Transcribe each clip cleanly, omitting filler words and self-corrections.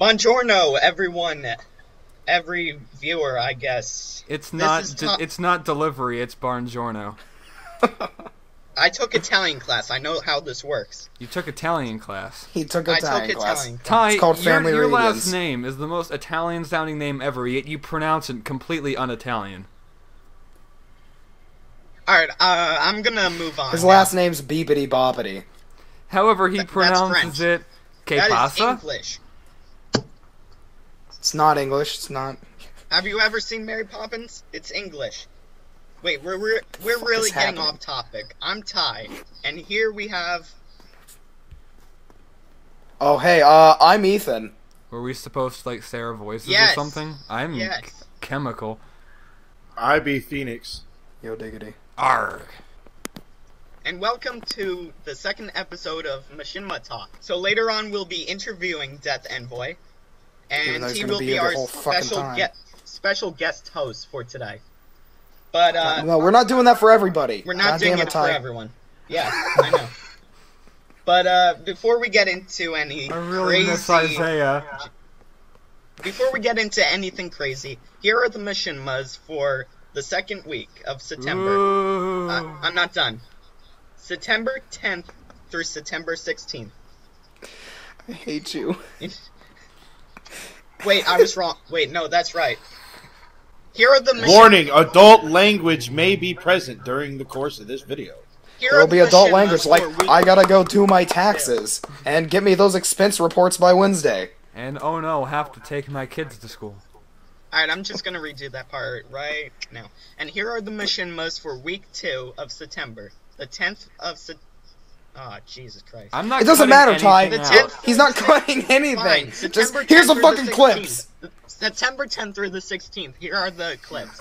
Buongiorno, everyone. Every viewer, I guess. It's not delivery, it's Barngiorno. I took Italian class. I know how this works. You took Italian class. He took Italian class. Ty, it's called Family your Reunions. last name is the most Italian-sounding name ever, yet you pronounce it completely un-Italian. Alright, I'm gonna move on. His last name's Beepity Boppity. However, he pronounces it... Que that is pasa? English. It's not English, it's not... Have you ever seen Mary Poppins? It's English. Wait, we're really getting off topic. I'm Ty, and here we have... Oh, hey, I'm Ethan. Were we supposed to, like, say our voices Yes. or something? I'm Chemical. I be Phoenix. Yo, diggity. Arg. And welcome to the second episode of Machinima Talk. So later on, we'll be interviewing DeathEnvoy, and he will be our special guest host for today. But no, we're not doing that for everybody. We're not doing it for everyone. Yeah, I know. But before we get into any miss Isaiah. Before we get into anything crazy, here are the Machinimas for the second week of September. I'm not done. September 10th through September 16th. I hate you. Wait, I was wrong. Wait, no, that's right. Here are the Warning, adult language may be present during the course of this video. There'll be adult language, like, I gotta go do my taxes, and get me those expense reports by Wednesday. And, oh no, have to take my kids to school. Alright, I'm just gonna redo that part right now. And here are the Machinimas for week 2 of September. The 10th of September. Oh, Jesus Christ. It doesn't matter, Ty. He's not cutting anything. Fine. Just, here's the fucking clips. September 10th through the 16th. Here are the clips.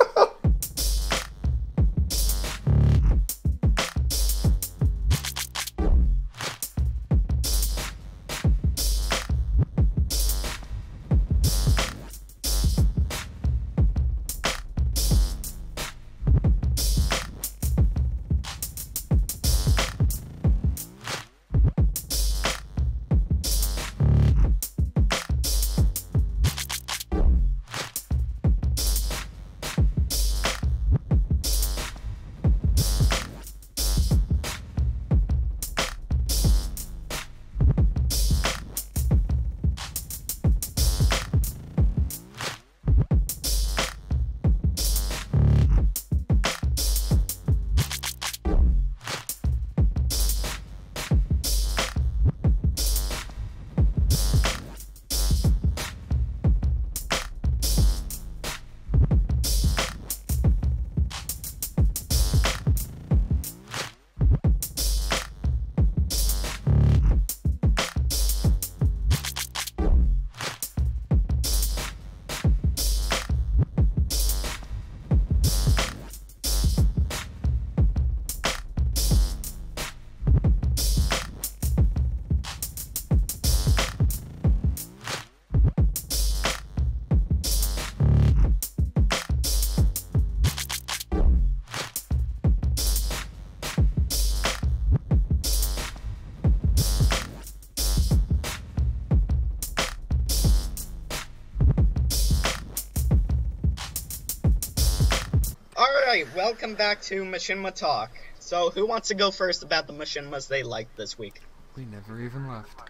Alright, welcome back to Machinima Talk. So, who wants to go first about the Machinimas they liked this week? We never even left.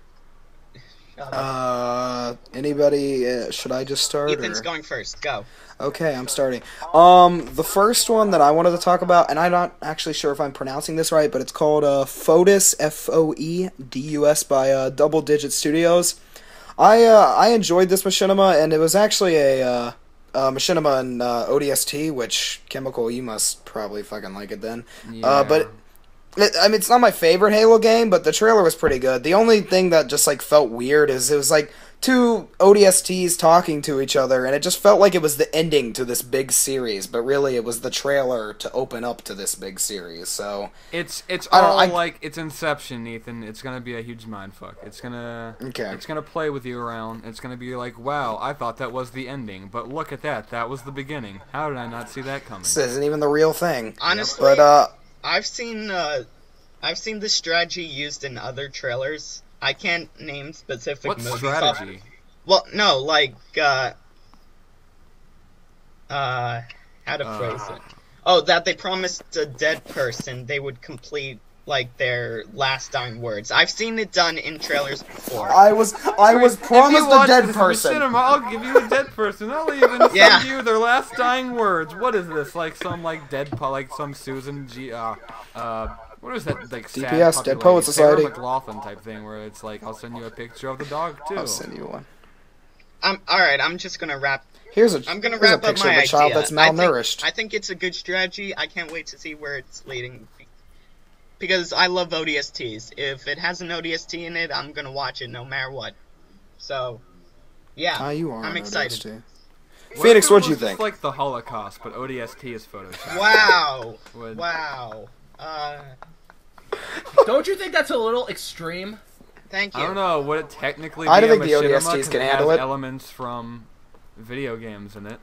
Anybody, should I just start? Ethan's going first, go. Okay, I'm starting. The first one that I wanted to talk about, and I'm not actually sure if I'm pronouncing this right, but it's called, Foedus, F-O-E-D-U-S by, Double Digit Studios. I enjoyed this machinima, and it was actually a machinima in ODST, which, Chemical, you must probably fucking like it then. Yeah. But, I mean, it's not my favorite Halo game, but the trailer was pretty good. The only thing that just, like, felt weird is it was, like, two ODSTs talking to each other, and it just felt like it was the ending to this big series, but really it was the trailer to open up to this big series, so... It's all like, it's Inception, Ethan. It's gonna be a huge mindfuck. It's gonna play with you around. It's gonna be like, wow, I thought that was the ending, but look at that. That was the beginning. How did I not see that coming? This isn't even the real thing. Honestly, but, I've seen this strategy used in other trailers. I can't name specific What movies. strategy? Well, no, like, how to phrase it? Oh, that they promised a dead person they would complete, like, their last dying words. I've seen it done in trailers before. I was promised a dead person. Cinema, I'll give you a dead person. I'll even send you their last dying words. What is this? Like some like some Susan G. What is that? Like DPS, Dead Poet Society. McLaughlin type thing where it's like, I'll send you a picture of the dog too. I'll send you one. Alright, I'm just gonna wrap. I'm gonna wrap up my idea. Child that's malnourished. I think it's a good strategy. I can't wait to see where it's leading. Because I love ODSTs. If it has an ODST in it, I'm gonna watch it no matter what. So, yeah, I'm excited. ODST. Phoenix, what'd you think? It's like the Holocaust, but ODST is Photoshop. Wow. Wow. Don't you think that's a little extreme? Thank you. I don't know. Would it technically be I don't think the Machinima, ODSTs can handle it. Elements from video games in it.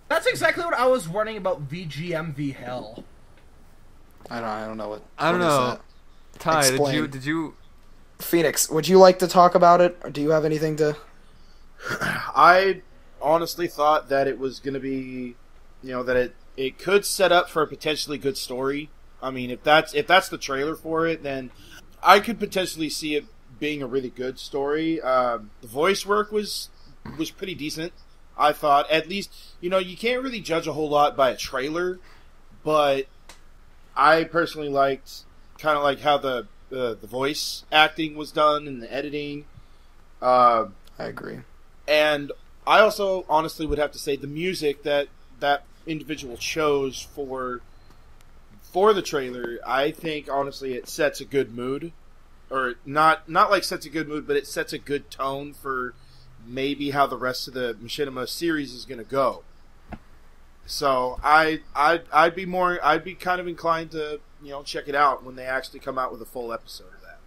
That's exactly what I was wondering about VGMV Hell. I don't know what. I don't know. Ty, did you? Phoenix, would you like to talk about it, or do you have anything to? I honestly thought that it was going to be, that it could set up for a potentially good story. I mean, if that's the trailer for it, then I could potentially see it being a really good story. The voice work was pretty decent, I thought. At least, you can't really judge a whole lot by a trailer, but I personally liked kind of like how the voice acting was done and the editing. I agree. And I also honestly would have to say the music that individual chose for the trailer, I think honestly it sets a good mood. Or not like sets a good mood, but it sets a good tone for maybe how the rest of the Machinima series is going to go. So I'd be kind of inclined to check it out when they actually come out with a full episode of that.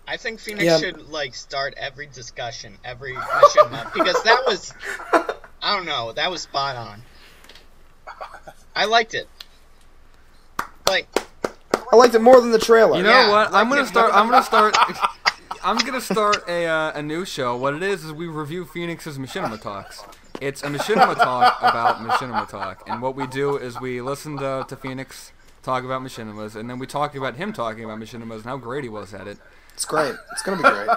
I think Phoenix should like start every discussion, every Machinima, because that was, I don't know, that was spot on. I liked it. Like, I liked it more than the trailer. You know what? I'm gonna start a new show. What it is we review Phoenix's Machinima Talks. It's a Machinima Talk about Machinima Talk, and what we do is we listen to Phoenix talk about Machinimas, and then we talk about him talking about Machinimas and how great he was at it. It's great. It's gonna be great.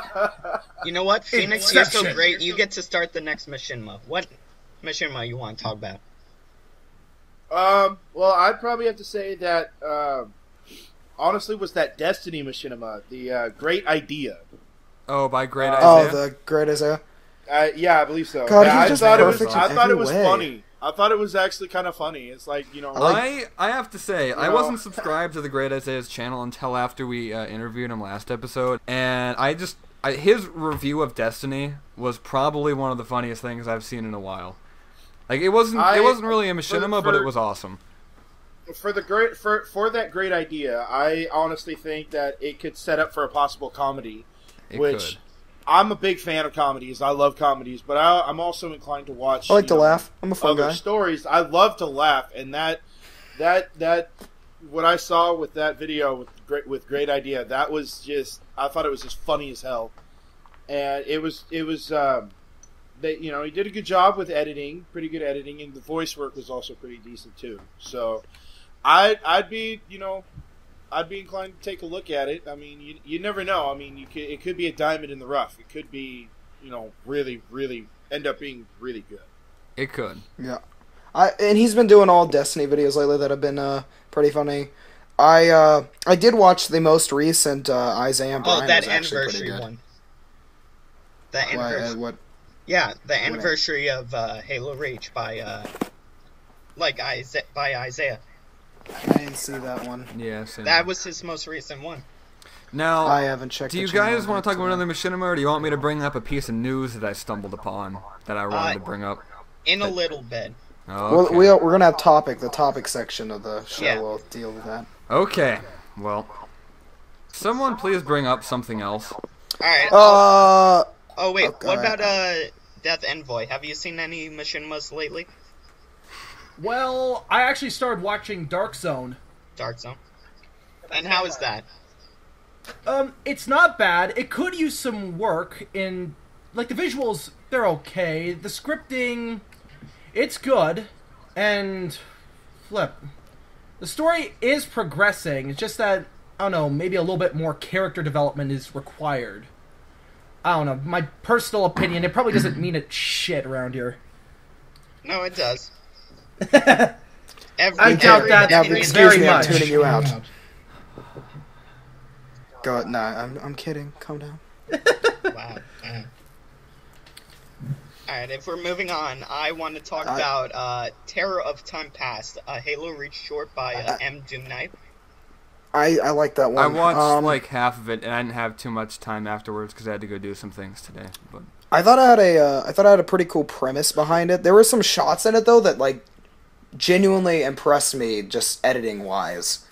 You know what, Phoenix, you're so great. You get to start the next Machinima. What Machinima you want to talk about? Well, I'd probably have to say that, honestly, was that Destiny Machinima, the Great Idea. Oh, by Great Isaiah? Oh, the Great Isaiah? Yeah, I believe so. God, yeah, he's just perfect I thought it was way. funny. I thought it was actually kind of funny. It's like, I have to say, I wasn't subscribed to the Great Isaiah's channel until after we interviewed him last episode, and his review of Destiny was probably one of the funniest things I've seen in a while. Like, it wasn't really a Machinima, but it was awesome. For that Great Idea, I honestly think that it could set up for a possible comedy, which I'm a big fan of comedies. I love comedies, but I'm also inclined to watch. I like to laugh. I'm a fun other guy. Stories. I love to laugh, and that what I saw with that video with Great Idea, that was just, I thought it was just funny as hell, and it was he did a good job with editing, pretty good editing, and the voice work was also pretty decent too. So I'd be inclined to take a look at it. I mean, you never know. I mean, it could be a diamond in the rough. It could be, really, really end up being really good. It could. Yeah. And he's been doing all Destiny videos lately that have been pretty funny. I did watch the most recent Isaiah and Brian. Oh, that anniversary one. The anniversary. What? Yeah, the anniversary of Halo Reach by Isaiah. I didn't see that one. Yeah, same. That was his most recent one. Now, I haven't checked. Do you guys want to talk about another Machinima, or do you want me to bring up a piece of news that I stumbled upon that I wanted to bring up? In a little bit. Okay. We're gonna have the topic section of the show. Yeah. Will deal with that. Okay. Well, someone please bring up something else. All right. Oh wait, what about DeathEnvoy? Have you seen any Machinimas lately? Well, I actually started watching Dark Zone. Dark Zone. And how is that? It's not bad. It could use some work in like, the visuals, they're okay. The scripting, it's good. And, flip. The story is progressing. It's just that, I don't know, maybe a little bit more character development is required. I don't know. My personal opinion, it probably doesn't mean a shit around here. No, it does. I doubt that very much. I'm tuning you out. God, nah, I'm kidding. Calm down. Wow. Alright, if we're moving on, I want to talk about Terror of Time Past, a Halo Reach short by M. Doom Knight. I like that one. I watched like half of it, and I didn't have too much time afterwards because I had to go do some things today. But I thought it had a pretty cool premise behind it. There were some shots in it though that like genuinely impressed me, just editing wise.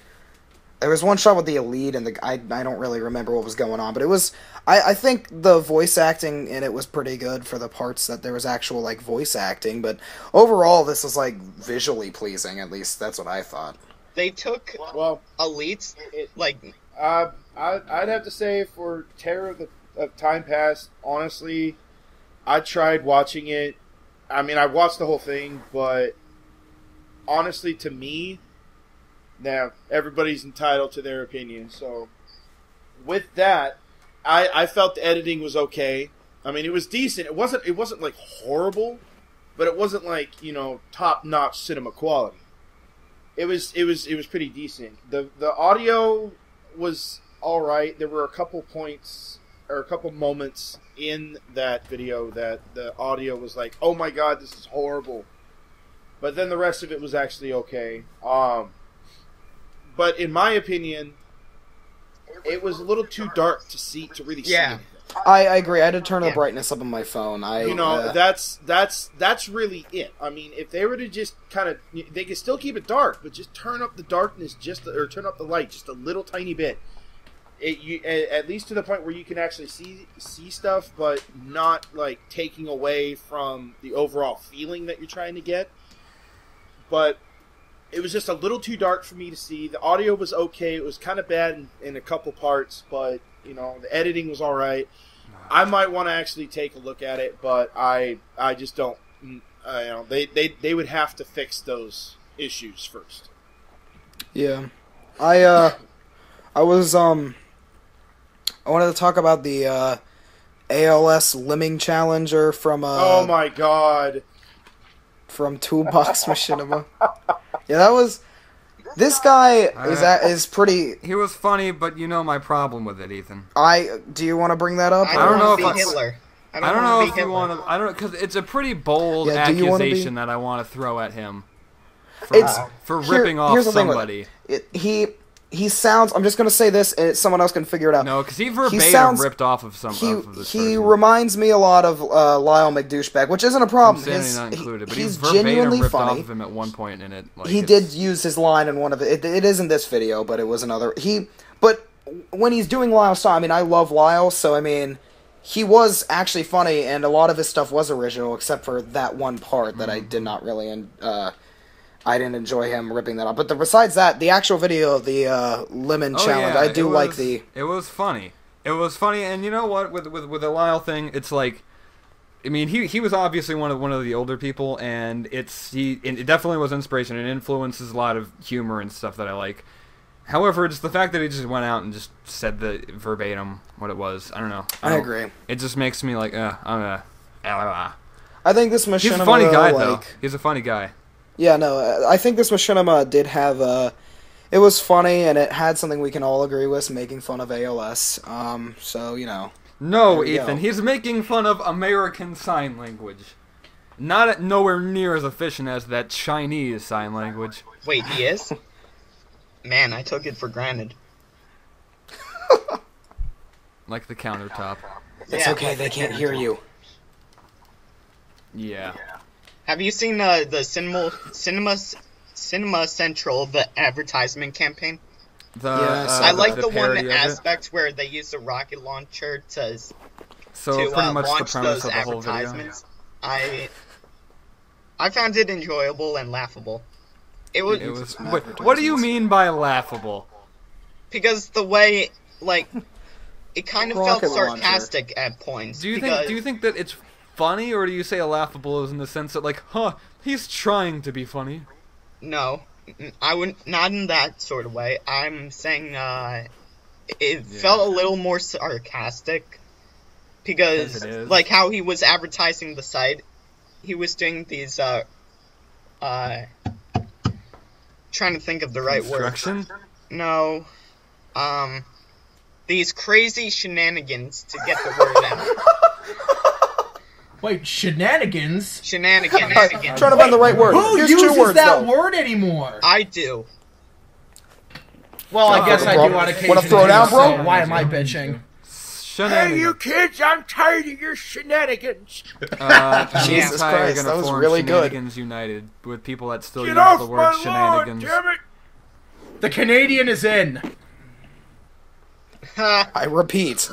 There was one shot with the Elite, and I don't really remember what was going on, but it was. I think the voice acting in it was pretty good for the parts that there was actual like voice acting, but overall this was like visually pleasing. At least that's what I thought. They took Elites, I'd have to say for Terror of Time Past, honestly, I tried watching it. I mean, I watched the whole thing, but honestly, to me, now everybody's entitled to their opinion. So, with that, I felt the editing was okay. I mean, it was decent. It wasn't like horrible, but it wasn't like top-notch cinema quality. It was pretty decent. The audio was all right. There were a couple points or a couple moments in that video that the audio was like, "Oh my god, this is horrible." But then the rest of it was actually okay. But in my opinion, it was a little too dark to really see anything. I agree. I had to turn the brightness up on my phone. That's really it. I mean, if they were to just kind of, they could still keep it dark, but just turn up the darkness or turn up the light just a little tiny bit. At least to the point where you can actually see stuff, but not like taking away from the overall feeling that you're trying to get. But it was just a little too dark for me to see. The audio was okay. It was kind of bad in a couple parts, but the editing was all right. I might want to actually take a look at it, but I just don't. They would have to fix those issues first. Yeah, I wanted to talk about the ALS Lemming Challenger from oh my god, from Toolbox Machinima. Yeah, that was. This guy is pretty. He was funny, but you know my problem with it, Ethan. Do you want to bring that up? I don't know if Hitler. I don't know if you want to. I don't know because it's a pretty bold accusation that I want to throw at him. For ripping off somebody. He sounds. I'm just gonna say this, and someone else can figure it out. No, because he verbatim ripped off of some. He reminds me a lot of Lyle McDouchebag, which isn't a problem. Not included, but he's genuinely ripped funny. Off of him at one point in it. He did use his line in one of it. It isn't this video, but it was another. But when he's doing Lyle's song, I mean, I love Lyle, so I mean, he was actually funny, and a lot of his stuff was original, except for that one part that I did not really. I didn't enjoy him ripping that off. But besides that, the actual video of the Lemon Challenge, I do like the... It was funny. It was funny, and you know what? With the Lyle thing, it's like... I mean, he was obviously one of the older people, and it definitely was inspiration. It influences a lot of humor and stuff that I like. However, it's the fact that he just went out and just said the verbatim what it was. I don't know. I agree. It just makes me like, I think this Machinima... He's a funny guy, though. He's a funny guy. Yeah, no, I think this Machinima did have, it was funny, and it had something we can all agree with, making fun of ALS, so, No, Ethan, he's making fun of American Sign Language. Nowhere near as efficient as that Chinese Sign Language. Wait, he is? Man, I took it for granted. Like the countertop. It's okay, they can't hear you. Yeah. Have you seen the Cinema Central, the advertisement campaign? I like the one aspect where they use the rocket launcher to pretty much launch the premise those of the whole video. advertisements. I found it enjoyable and laughable. It was. What do you mean by laughable? Because the way, like, it kind of felt sarcastic at points. Do you think that it's funny, or do you say laughable as in the sense that, like, he's trying to be funny? No, I wouldn't. Not in that sort of way. I'm saying it felt a little more sarcastic because, like, how he was advertising the site, he was doing these trying to think of the right word. No, these crazy shenanigans to get the word out. Wait, shenanigans? Shenanigans. Trying to find the right word. Who uses that word anymore? I do. Well, I guess I do on occasion. Want to throw down, bro? So why am I bitching? Hey, you kids! I'm tired of your shenanigans. Jesus Christ, that was really good. Shenanigans United with people that still use the word shenanigans. Damn it! The Canadian is in. I repeat.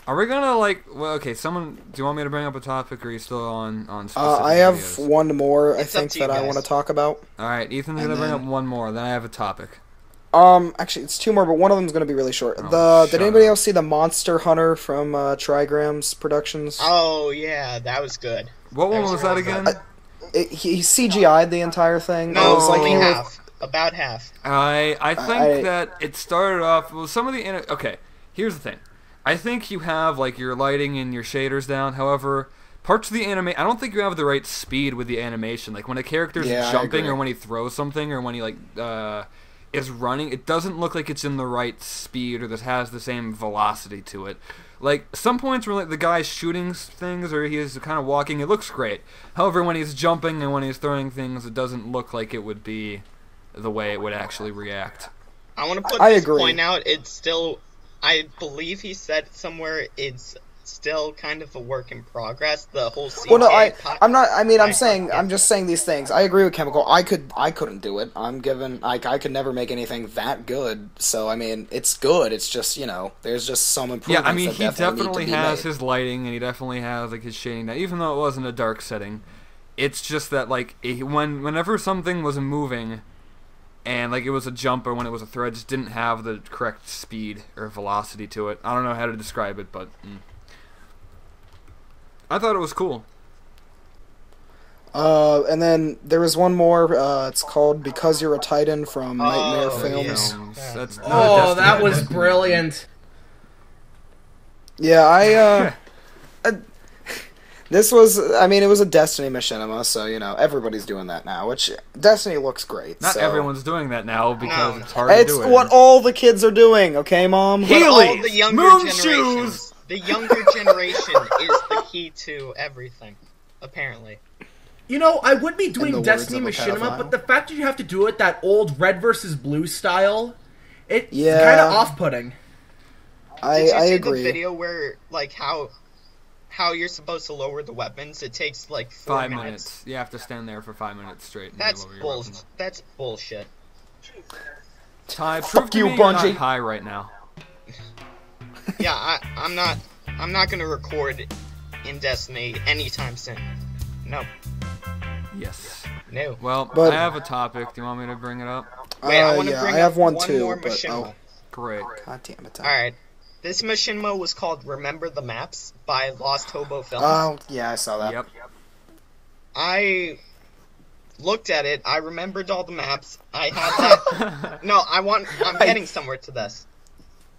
Are we gonna, like, well, okay, do you want me to bring up a topic, or are you still on specific I have videos? one more, I think, that I want to talk about. Alright, Ethan's gonna bring up one more, then I have a topic. Actually, it's two more, but one of them's gonna be really short. Did anybody else see the Monster Hunter from Trigrams Productions? Oh, yeah, that was good. What one was that again? He CGI'd the entire thing. No, it was like half. About half. I think that it started off, well, some of the, okay, here's the thing. I think you have, like, your lighting and your shaders down. However, parts of the I don't think you have the right speed with the animation. Like, when a character's jumping or when he throws something or when he, like, is running, it doesn't look like it's in the right speed or that has the same velocity to it. Like, some points where, like, the guy's shooting things or he's kind of walking, it looks great. However, when he's jumping and when he's throwing things, it doesn't look like it would be the way it would actually react. I want to put this point out. It's still... I believe he said somewhere it's still kind of a work in progress. The whole CGI. Well, no, I'm not. I mean, I'm just saying these things. I agree with Chemical. I couldn't do it. I could never make anything that good. So I mean, it's good. It's just, you know, there's just some improvements. Yeah, I mean, he definitely has his lighting and he definitely has, like, his shading. Now, even though it wasn't a dark setting, it's just that, like, whenever something was moving. And, like, it was a jump or when it was a throw, it just didn't have the correct speed or velocity to it. I don't know how to describe it, but I thought it was cool. And then there was one more. It's called Because You're a Titan from Nightmare Films. Yeah. That was brilliant. Yeah, This was, I mean, it was a Destiny machinima, so, you know, everybody's doing that now, which, Destiny looks great. Not everyone's doing that now, because it's hard to do it. It's what all the kids are doing, okay, Mom? All the younger shoes! The younger generation is the key to everything, apparently. You know, I would be doing Destiny machinima, but the fact that you have to do it that old red versus blue style, it's kind of off-putting. I agree. Did you see the video where, like, how you're supposed to lower the weapons? It takes like 4 minutes. You have to stand there for 5 minutes straight. That's bullshit. Ty, fuck you, Bungie. You're not high right now. Yeah, I'm not gonna record in Destiny anytime soon. No. Yes. No. Well, I have a topic. Do you want me to bring it up? Wait, I want to bring up one more but, machinima. Great. God damn it. All right. This machinima was called Remember the Maps by Lost Hobo Films. Oh, yeah, I saw that. Yep. I looked at it. I remembered all the maps. I had that... No, I'm getting somewhere to this.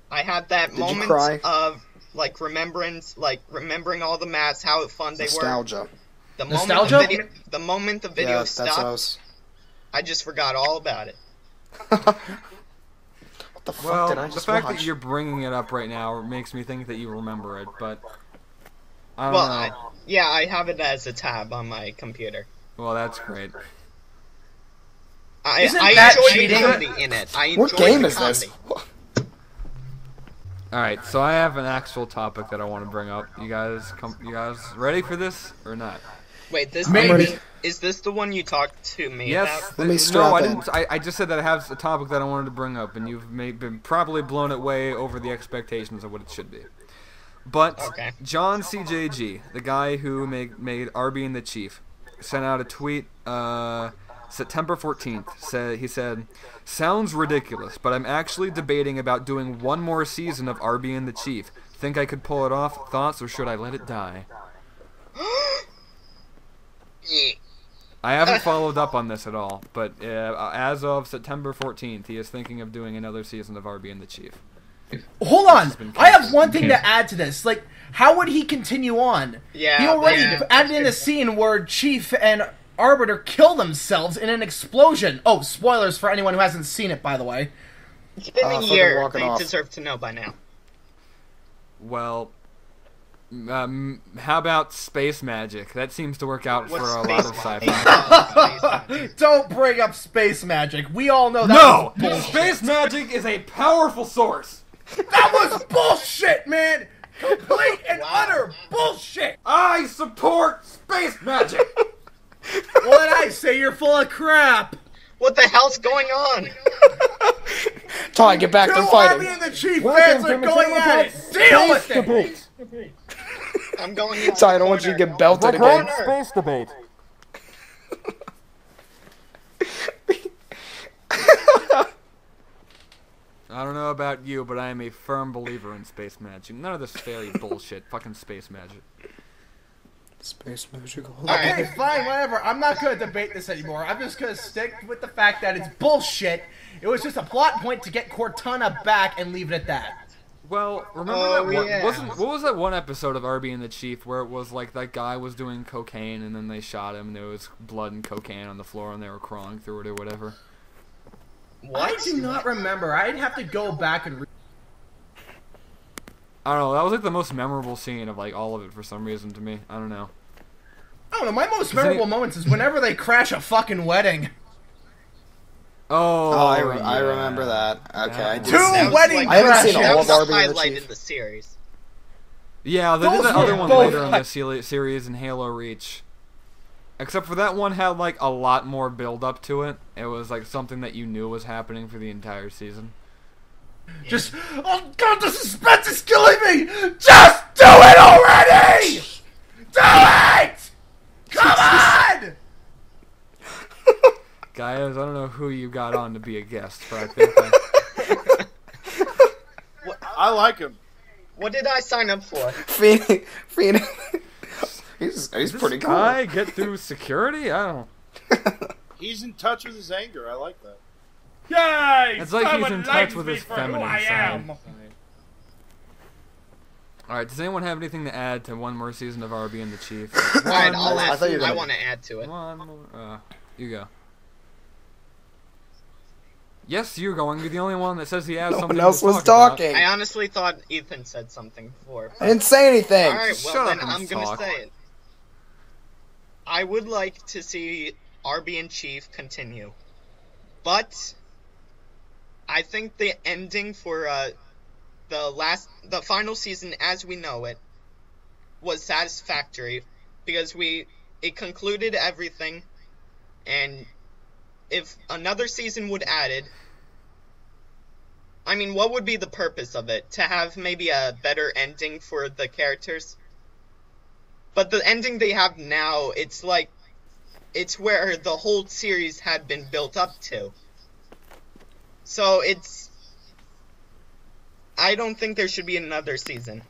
I had that moment of, like, remembrance, like, remembering all the maps, how fun they Nostalgia. were. Nostalgia? The moment the video stopped, I just forgot all about it. The fuck did I just the fact watch? that you're bringing it up right now makes me think that you remember it, but I don't know. I have it as a tab on my computer. Well, that's great. I enjoyed the comedy in it. What game is this? Alright, so I have an actual topic that I want to bring up. You guys ready for this or not? Wait, is this the one you talked to me about? Let me strap in. I just said that I have a topic that I wanted to bring up, and you've been probably blown it way over the expectations of what it should be. But John CJG, the guy who made Arby and the Chief, sent out a tweet September 14th, he said, "Sounds ridiculous, but I'm actually debating about doing one more season of RB and the Chief. Think I could pull it off? Thoughts, or should I let it die?" I haven't followed up on this at all, but as of September 14th, he is thinking of doing another season of RB and the Chief. Hold on, I have one thing to add to this. Like, how would he continue on? Yeah, he already added in a scene where Chief and Arbiter kill themselves in an explosion. Oh, spoilers for anyone who hasn't seen it, by the way. It's been a year. They deserve to know by now. Well, how about space magic? That seems to work out for a lot of sci-fi. Don't bring up space magic. We all know that. No! Space magic is a powerful source. That was bullshit, man! Complete and utter bullshit! I support space magic! What did I say? You're full of crap! What the hell's going on? Ty, get back to fighting. Army and the Chief fans are going at it! Deal with it! I'm going into Ty, I don't want you to get belted again. Space debate. I don't know about you, but I am a firm believer in space magic. None of this fairy bullshit. Fucking space magic. Space magic. Okay, fine, whatever. I'm not going to debate this anymore. I'm just going to stick with the fact that it's bullshit. It was just a plot point to get Cortana back and leave it at that. Well, remember that one, what was that one episode of RB and the Chief where it was like that guy was doing cocaine and then they shot him and there was blood and cocaine on the floor and they were crawling through it or whatever? What? I do not remember. I'd have to go back and I don't know, that was like the most memorable scene of like all of it for some reason to me. I don't know. I don't know, my most memorable moments is whenever they crash a fucking wedding. Oh, I remember that. Okay, I do. Two wedding crashes! I haven't seen all of RB and the highlight Chief. in the series. Yeah, they did that other one later in the series in Halo Reach. Except for that one had like a lot more build up to it. It was like something that you knew was happening for the entire season. Just, oh god, the suspense is killing me! Just do it already! Do it! Come on! Guys, I don't know who you got on to be a guest, but I think I like him. What did I sign up for? Phoenix. He's pretty cool. I get through security? I don't. He's in touch with his anger. I like that. Yay! It's like he's in touch with his feminine side. Alright, does anyone have anything to add to one more season of RB and the Chief? Alright, I want to add to it. One more. You go. Yes, you're going. You're the only one that says he has something. No one else was talk talking. I honestly thought Ethan said something before. I didn't say anything. Alright, well then I'm gonna gonna say it. I would like to see RB and Chief continue. But I think the ending for the final season as we know it was satisfactory because it concluded everything, and if another season would added, I mean, what would be the purpose of it? To have maybe a better ending for the characters? But the ending they have now, it's like, it's where the whole series had been built up to. So I don't think there should be another season.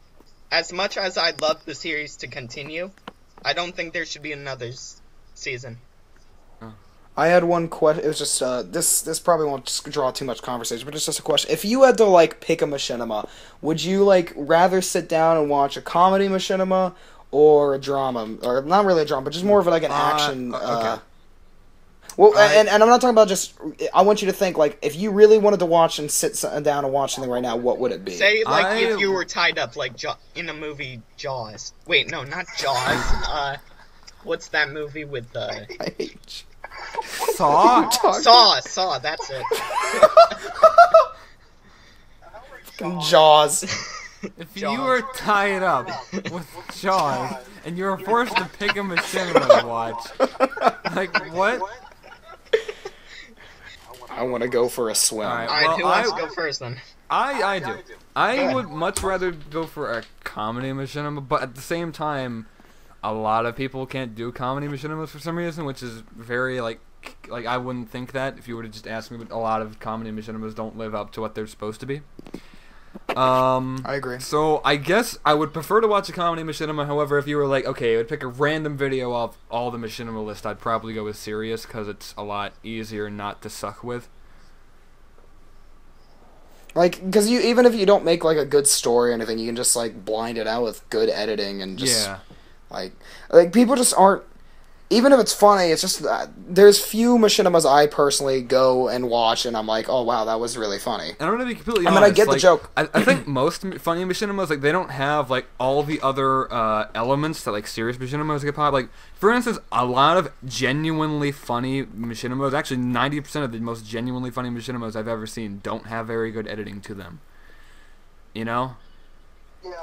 As much as I'd love the series to continue, I don't think there should be another season. I had one question. It was just this probably won't draw too much conversation, but it's just a question. If you had to like pick a machinima, would you like rather sit down and watch a comedy machinima or a drama, or not really a drama, but just more of like an action? Okay. Well, and I'm not talking about just. I want you to think like if you really wanted to watch and sit down and watch something right now, what would it be? Say like if you were tied up like in a movie Jaws. Wait, no, not Jaws. What's that movie with the? I hate you. Saw? Saw, that's it. Jaws. If you were tied up with Jaws and you were forced to pick a machinima to watch, like what? I want to go for a swim. Alright, who wants to go first then? I do. I would much rather go for a comedy machinima, but at the same time, a lot of people can't do comedy machinimas for some reason, which is very like like I wouldn't think that if you were to just ask me. But a lot of comedy machinimas don't live up to what they're supposed to be. I agree. So I guess I would prefer to watch a comedy machinima. However, if you were like, okay, I would pick a random video of all the machinima list, I'd probably go with serious because it's a lot easier not to suck with. Like, because even if you don't make like a good story or anything, you can just like blind it out with good editing and just like people just aren't. Even if it's funny, it's just there's few machinimas I personally go and watch, and I'm like, oh wow, that was really funny. And I'm gonna be completely honest. I mean, I get the joke. I think most funny machinimas, like, they don't have like all the other elements that like serious machinimas get pop. Like, for instance, a lot of genuinely funny machinimas, actually 90% of the most genuinely funny machinimas I've ever seen, don't have very good editing to them. You know?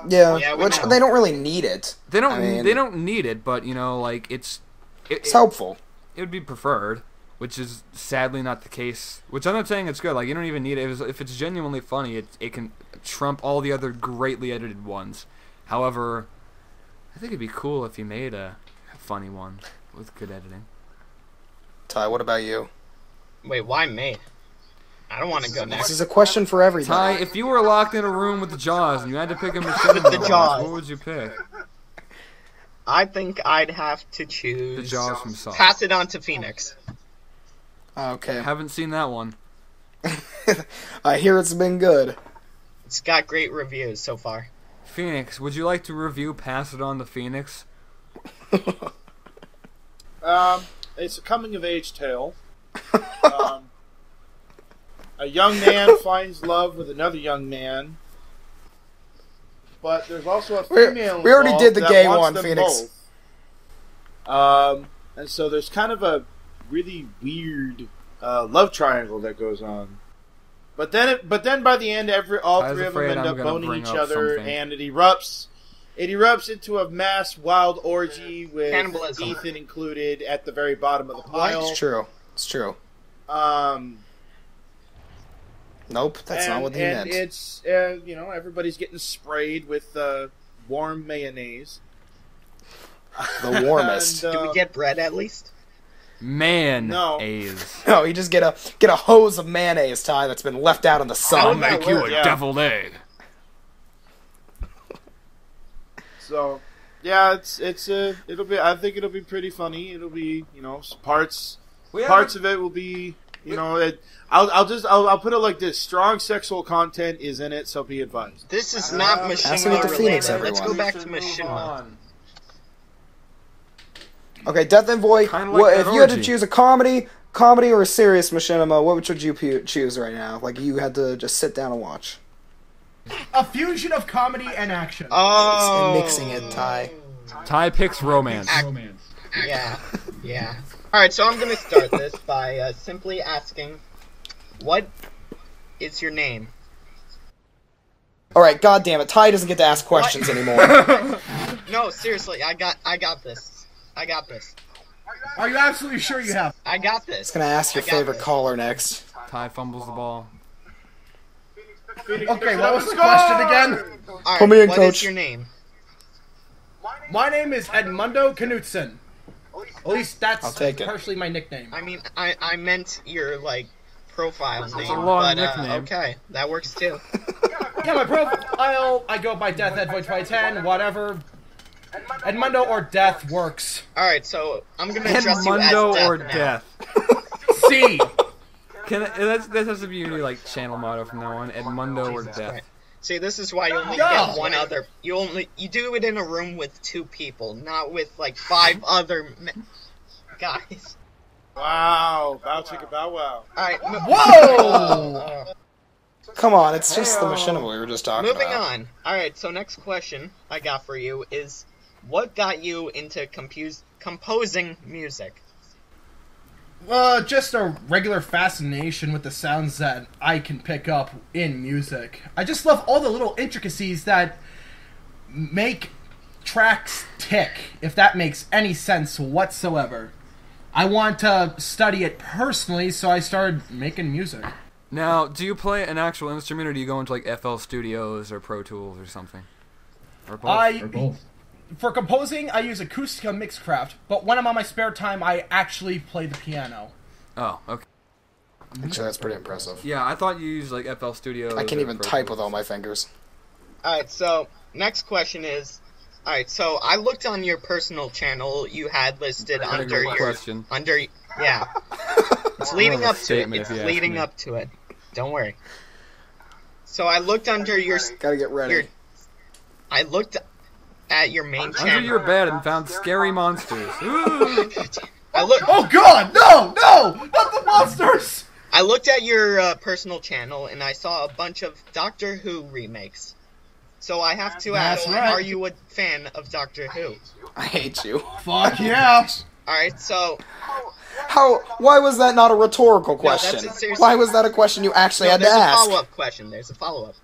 Yeah, which they don't really need it. They don't need it, but you know, like it's helpful. It would be preferred, which is sadly not the case. Which I'm not saying it's good. Like, you don't even need it. If it's genuinely funny, it can trump all the other greatly edited ones. However, I think it'd be cool if you made a funny one with good editing. Ty, what about you? Wait, why me? I don't want to go next. This is a question for everybody. Ty, if you were locked in a room with the Jaws and you had to pick a machinima, the Jaws, what would you pick? I think I'd have to choose the Jaws from Saw. Pass It On to Phoenix. Okay. Haven't seen that one. I hear it's been good. It's got great reviews so far. Phoenix, would you like to review Pass It On to Phoenix? It's a coming-of-age tale. A young man finds love with another young man. But there's also a female we already did the gay one, Phoenix. Both. And so there's kind of a really weird love triangle that goes on. But then by the end, all three of them end up boning each other, and it erupts. It erupts into a mass wild orgy with cannibalism, Ethan included at the very bottom of the pile. It's true. It's true. Nope, that's not what he meant. And it's, everybody's getting sprayed with warm mayonnaise. The warmest. Did we get bread at least? No, you just get a hose of mayonnaise, Ty, that's been left out in the sun. I'll make you a deviled egg. So, yeah, it'll be. I think it'll be pretty funny. It'll be, parts of it will be. I'll put it like this: strong sexual content is in it, so be advised. This is not Machinima related. Let's go back to Machinima. Okay, DeathEnvoy. If you had to choose a comedy or a serious Machinima, what would you choose right now? Like, you had to just sit down and watch. A fusion of comedy and action. Oh, it's mixing it, Ty. Ty picks romance. Yeah. Alright, so I'm gonna start this by simply asking, what is your name? Alright, goddammit, Ty doesn't get to ask questions anymore. No, seriously, I got this. Are you absolutely sure you have? I got this. It's gonna ask your favorite caller next. Ty fumbles the ball. Okay, what was the question again? Alright, Put me in, what coach. is your name? My name is Edmundo Knutson. At least that's partially my nickname. I mean, I meant your, profile name. It's a long nickname. Okay, that works too. Yeah, my profile, I go by DeathEnvoy2010, whatever. Edmundo or Death works. Alright, so I'm gonna address you as Edmundo or now. Death. C. That has to be your channel motto from now on. Edmundo or Death. Christ. See, this is why you only get one other. You do it in a room with 2 people, not with 5 other guys. Wow, bow chicka bow wow. Alright, whoa! Come on, it's just the Machinima we were just talking about. Moving on. Alright, so next question I got for you is, what got you into composing music? Just a regular fascination with the sounds that I can pick up in music. I just love all the little intricacies that make tracks tick, if that makes any sense whatsoever. I want to study it personally, so I started making music. Now, do you play an actual instrument, or do you go into FL Studios or Pro Tools or something? Or both? For composing, I use Acoustica Mixcraft, but when I'm on my spare time, I actually play the piano. Oh, okay. Actually, that's pretty impressive. Yeah, I thought you used like FL Studio. I can't even type with all my fingers. Alright, so next question is, alright, so I looked on your personal channel. You had listed under your question. Yeah. It's leading up to it. It's leading up to it. Don't worry. So I looked under your. Gotta get ready. I looked at your main channel. Under your bed and found scary monsters. Oh God! No! No! Not the monsters! I looked at your personal channel and I saw a bunch of Doctor Who remakes. So I have to ask, are you a fan of Doctor Who? I hate you. Fuck yeah! Alright, so... Why was that not a rhetorical question? No, why was that a question you actually had to ask? There's a follow-up question. There's a follow-up.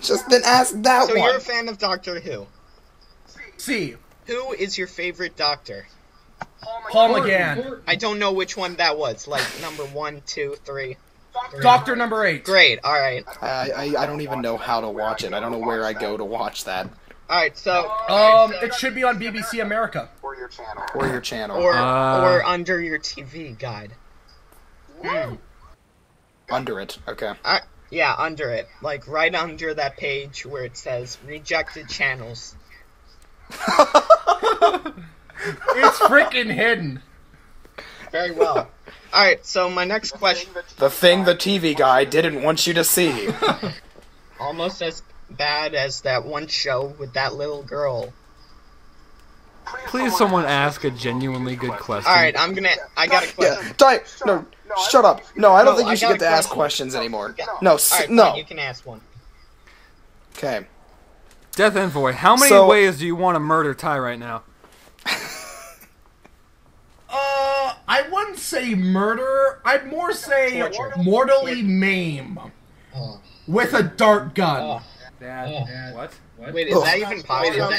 Just then ask that one. So you're a fan of Doctor Who? See. Who is your favorite Doctor? Paul McGann. I don't know which one that was. Like, number 1, 2, 3. Doctor number 8. Great, alright. I don't even know how to watch it. I don't know where I go to watch that. Alright, so... it should be on BBC America. Or your channel. Or under your TV guide. Under it, okay. Yeah, under it. Like, right under that page where it says, rejected channels. It's freaking hidden. Very well. Alright, so my next question... The thing the TV guy didn't want you to see. Almost as bad as that one show with that little girl. Please someone ask a genuinely good question. Alright, I got a question. No, shut up. No, I don't think you should get to ask questions anymore. No, Alright, no. fine, you can ask one. Okay. DeathEnvoy, how many ways do you want to murder Ty right now? I wouldn't say murder. I'd more say mortally maim. With a dart gun. What? Wait, is that even possible?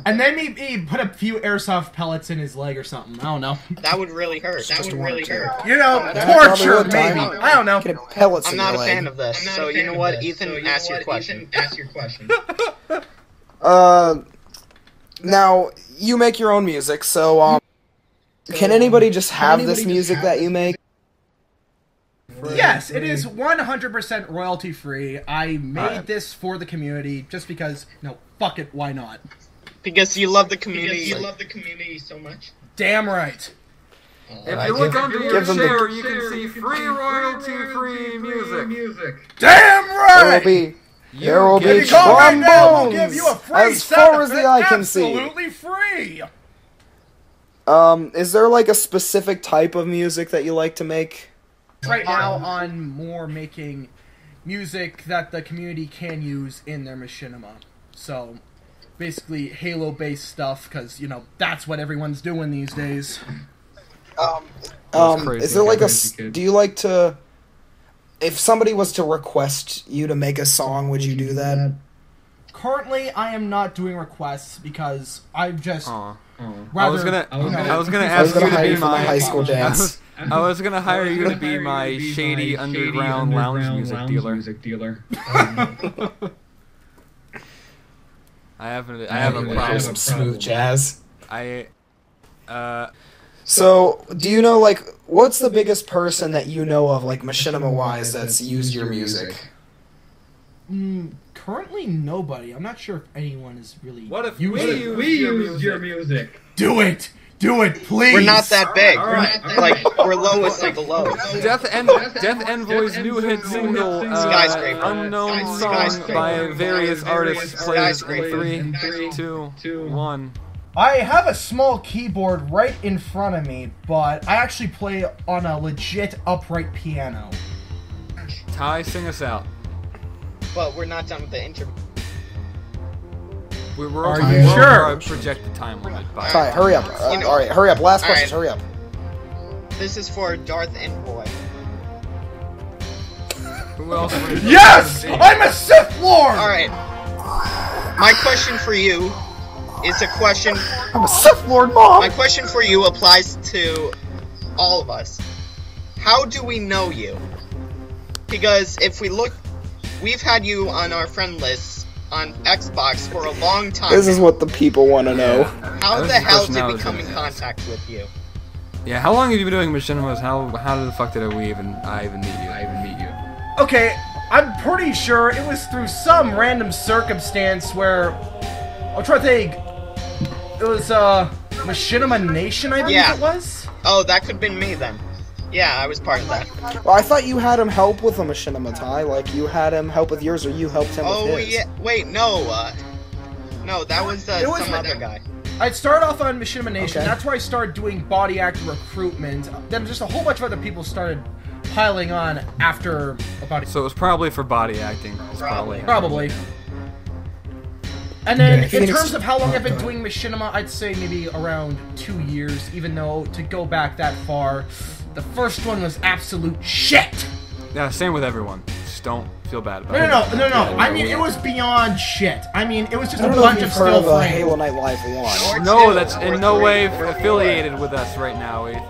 And then maybe put a few airsoft pellets in his leg or something. I don't know. That would really hurt. That would really hurt. You know, torture, maybe. I don't know. I'm not a fan of this, so you know what, Ethan, ask your question. Now, you make your own music, so, can anybody just have this music that you make? Yes, it is 100% royalty free. I made this for the community just because, fuck it, why not? Because you love the community. You love the community so much. Damn right. If you look under your share, you can see free royalty-free music. Damn right! There will be trombones as far as the eye can see. Absolutely free. Is there like a specific type of music that you like to make? Right now, I'm more making music that the community can use in their machinima. So, basically Halo-based stuff, because, that's what everyone's doing these days. Is there like do you like to... If somebody was to request you to make a song, would you do that? Currently, I am not doing requests because I've just... I was gonna ask you to be my high school dance. I was gonna hire you to be my shady underground lounge music dealer. I have a problem. Some smooth jazz. So, do you know, like, what's the biggest person that you know of, like, machinima-wise, that's used your music? Currently, nobody. I'm not sure if anyone is really... What if we use your music? Do it! Do it, please! We're not that big. We're lowest of the low. DeathEnvoy's new hit single, Skyscraper. Unknown Song by various artists, plays in 3, 2, 1. I have a small keyboard right in front of me, but I actually play on a legit upright piano. Ty, sing us out. But we're not done with the interview. Are you sure? Project the time limit. Ty, hurry up. Alright, hurry up. Last question, hurry up. This is for DeathEnvoy. Who else? Yes! I'm a Sith Lord! Alright. My question for you is a question... I'm a Sith Lord, Mom! My question for you applies to all of us. How do we know you? Because if we look... We've had you on our friend list on Xbox for a long time. This is what the people want to know. How the hell did we come in contact with you? Yeah, how long have you been doing Machinimas? How the fuck did I even meet you? Okay, I'm pretty sure it was through some random circumstance where I'll try to think. It was Machinima Nation, I believe it was. Oh, that could have been me then. Yeah, I was part of that. Well, I thought you had him help with a Machinima tie. Like, you had him help with yours, or you helped him with his. Oh, yeah. Wait, no. No, that was some other guy. I'd started off on Machinima Nation. Okay. That's where I started doing body actor recruitment. Then just a whole bunch of other people started piling on after about. So it was probably for body acting. Probably. And then, in terms of how long I've been doing Machinima, I'd say maybe around 2 years, even though, to go back that far, the first one was absolute shit! Yeah, same with everyone. Just don't feel bad about it. No. I mean, it was beyond shit. I mean, it was just a bunch of still frames. Halo Night Live 1. No, that's in no way affiliated with us right now, Ethan.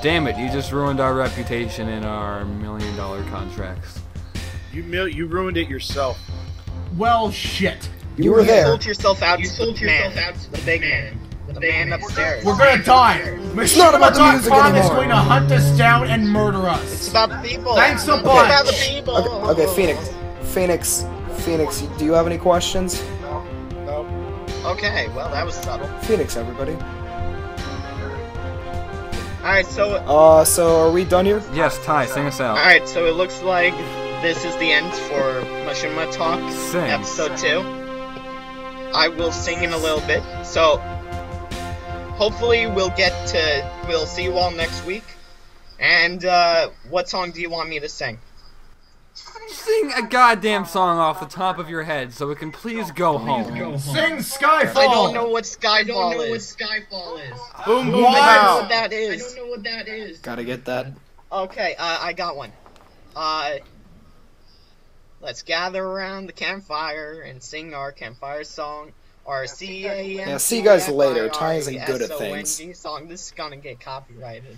Damn it, you just ruined our reputation in our $1 million contracts. You ruined it yourself. Well, shit. You were there. You sold yourself out to the big man. The man upstairs. We're gonna die. It's not about the music anymore. Is going to hunt us down and murder us. It's about the people. Thanks a bunch. It's about the people. Okay, Phoenix, do you have any questions? No. Okay, well, that was subtle. Phoenix, everybody. Alright, so are we done here? Yes, Ty, sing us out. Alright, so it looks like this is the end for Machinima Talk, Episode 2. I will sing in a little bit, so hopefully we'll see you all next week. And what song do you want me to sing? Sing a goddamn song off the top of your head so we can please go home. Sing Skyfall! I don't know what Skyfall is. Boom, boom, I don't know pow. what that is. Gotta get that. Okay, I got one. Let's gather around the campfire and sing our campfire song. Our C-A-M-P-F-I-R-E-S-O-N-G Yeah, see you guys later. Ty isn't good at things. Song. This is gonna get copyrighted.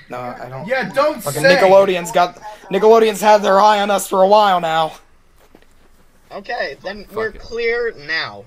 No, I don't. Yeah, don't Fucking say. Nickelodeon's had their eye on us for a while now. Okay, then we're clear now.